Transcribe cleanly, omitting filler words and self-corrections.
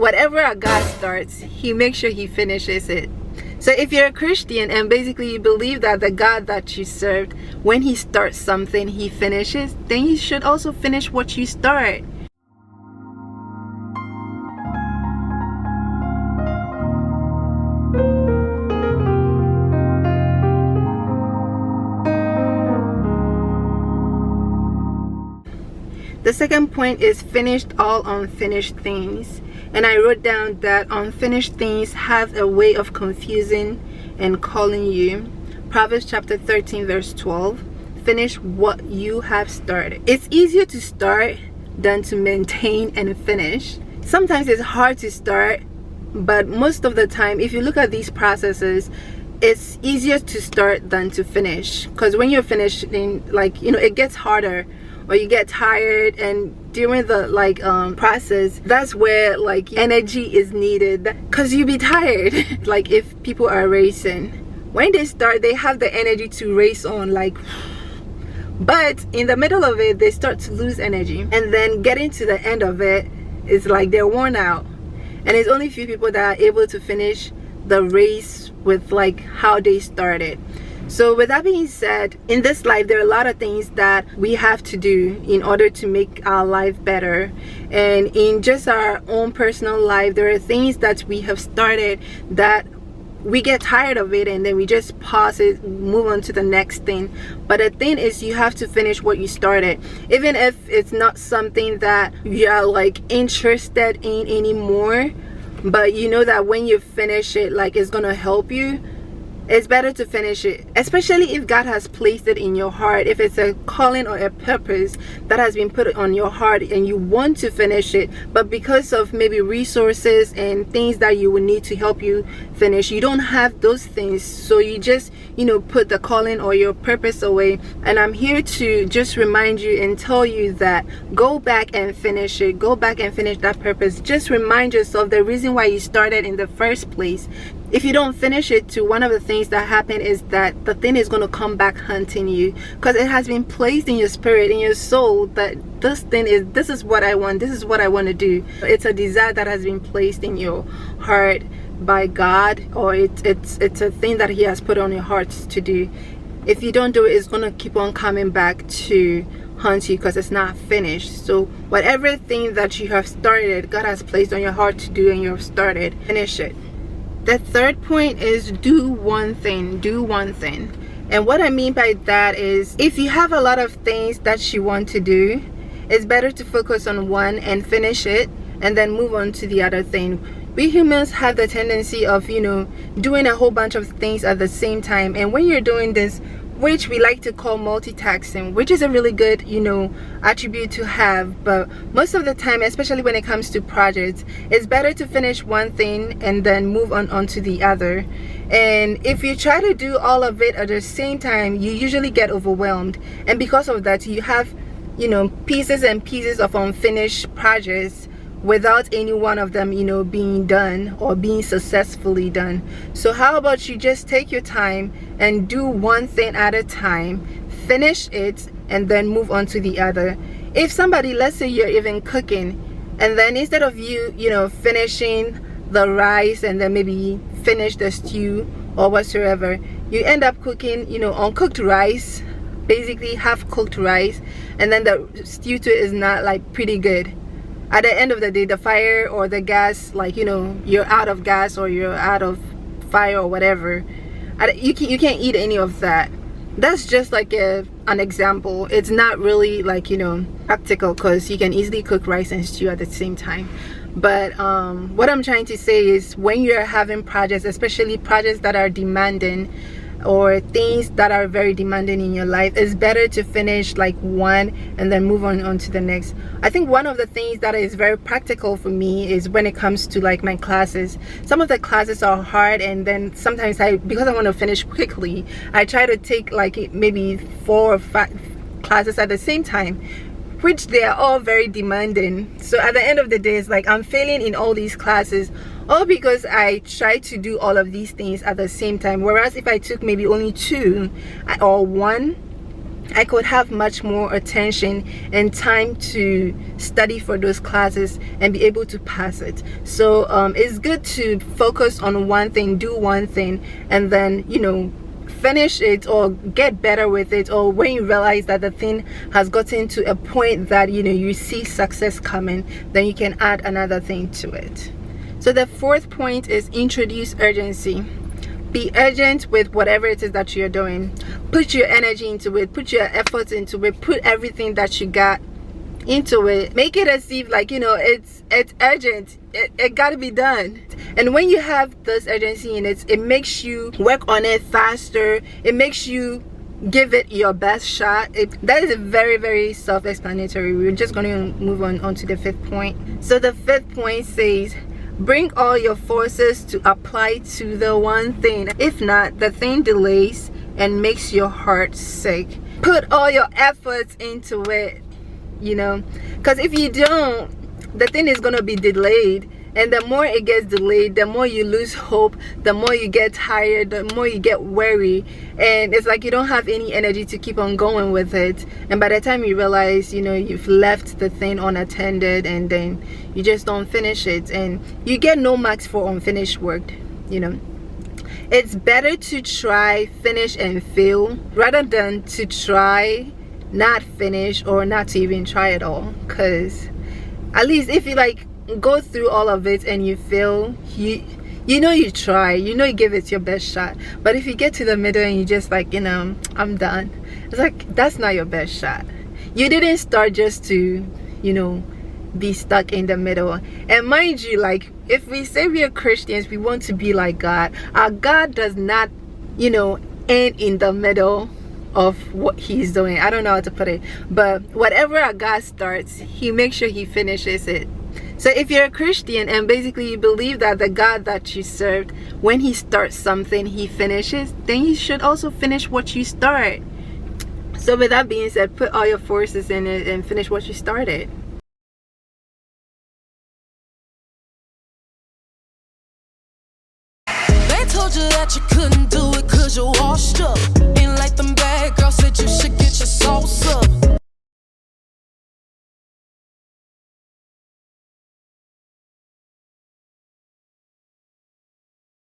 whatever a God starts, he makes sure he finishes it. So if you're a Christian and basically you believe that the God that you served, when he starts something, he finishes, then you should also finish what you start. The second point is finished all unfinished things. And I wrote down that unfinished things have a way of confusing and calling you. Proverbs chapter 13 verse 12. Finish what you have started. It's easier to start than to maintain and finish. Sometimes it's hard to start, but most of the time, if you look at these processes, it's easier to start than to finish. Because when you're finishing, it gets harder, or you get tired, and during the process, that's where energy is needed, because you be tired. Like if people are racing, when they start, they have the energy to race on, but in the middle of it, they start to lose energy, and then getting to the end of it is like they're worn out. And it's only few people that are able to finish the race with how they started. So with that being said, in this life, there are a lot of things that we have to do in order to make our life better. And in just our own personal life, there are things that we have started that we get tired of it, and then we just pause it, move on to the next thing. But the thing is, you have to finish what you started, even if it's not something that you are interested in anymore. But you know that when you finish it, it's gonna help you. It's better to finish it, especially if God has placed it in your heart. If it's a calling or a purpose that has been put on your heart and you want to finish it, but because of maybe resources and things that you would need to help you finish, you don't have those things, so you just put the calling or your purpose away. And I'm here to just remind you and tell you that go back and finish it. Go back and finish that purpose. Just remind yourself the reason why you started in the first place. If you don't finish it, too, one of the things that happen is that the thing is going to come back hunting you, because it has been placed in your spirit, in your soul, that this is what I want, this is what I want to do. It's a desire that has been placed in your heart by God, or it's a thing that he has put on your heart to do. If you don't do it, it's going to keep on coming back to haunt you, because it's not finished. So whatever thing that you have started, God has placed on your heart to do, and you have started, finish it. The third point is do one thing. Do one thing. And what I mean by that is, if you have a lot of things that you want to do, it's better to focus on one and finish it, and then move on to the other thing. We humans have the tendency of doing a whole bunch of things at the same time. And when you're doing this, which we like to call multitasking, which is a really good attribute to have, but most of the time, especially when it comes to projects, it's better to finish one thing and then move on to the other. And if you try to do all of it at the same time, you usually get overwhelmed, and because of that, you have pieces and pieces of unfinished projects without any one of them being done or being successfully done. So how about you just take your time and do one thing at a time, finish it, and then move on to the other. If somebody, let's say you're even cooking, and then instead of you finishing the rice and then maybe finish the stew or whatsoever, you end up cooking uncooked rice, basically half cooked rice, and then the stew too is not pretty good. At the end of the day, the fire or the gas, you're out of gas or you're out of fire or whatever, you can't eat any of that. That's just an example. It's not really practical, because you can easily cook rice and stew at the same time. But what I'm trying to say is, when you're having projects, especially projects that are demanding, or things that are very demanding in your life, it's better to finish one and then move on to the next. I think one of the things that is very practical for me is when it comes to my classes. Some of the classes are hard, and then sometimes because I want to finish quickly, I try to take maybe 4 or 5 classes at the same time, which they are all very demanding. So at the end of the day, it's I'm failing in all these classes, all because I try to do all of these things at the same time. Whereas if I took maybe only 2 or 1, I could have much more attention and time to study for those classes and be able to pass it. So it's good to focus on one thing, do one thing, and then, you know, finish it or get better with it, or when you realize that the thing has gotten to a point that, you know, you see success coming, then you can add another thing to it. So the fourth point is introduce urgency. Be urgent with whatever it is that you're doing. Put your energy into it, put your efforts into it, put everything that you got into it. Make it as if, like, you know, it's urgent. It got to be done. And when you have this urgency in it, it makes you work on it faster. It makes you give it your best shot. That is very, very self-explanatory. We're just going to move on to the fifth point. So the fifth point says, bring all your forces to apply to the one thing. If not, the thing delays and makes your heart sick. Put all your efforts into it, you know, because if you don't, the thing is going to be delayed. And the more it gets delayed, the more you lose hope, the more you get tired, the more you get weary, and it's like you don't have any energy to keep on going with it. And by the time you realize, you know, you've left the thing unattended, and then you just don't finish it, and you get no marks for unfinished work. You know, it's better to try, finish, and fail rather than to try, not finish, or not to even try at all. Because at least if you like go through all of it and you fail, you know you try, you know you give it your best shot. But if you get to the middle and you just like, you know, I'm done, it's like that's not your best shot. You didn't start just to, you know, be stuck in the middle. And mind you, like, if we say we are Christians, we want to be like God. Our God does not, you know, end in the middle of what he's doing. I don't know how to put it, but whatever our God starts, he makes sure he finishes it. So if you're a Christian and basically you believe that the God that you served, when he starts something, he finishes, then you should also finish what you start. So with that being said, put all your forces in it and finish what you started. They told you that you couldn't do it 'cause you're washed up. Ain't like them bad girls said you should get your sauce up.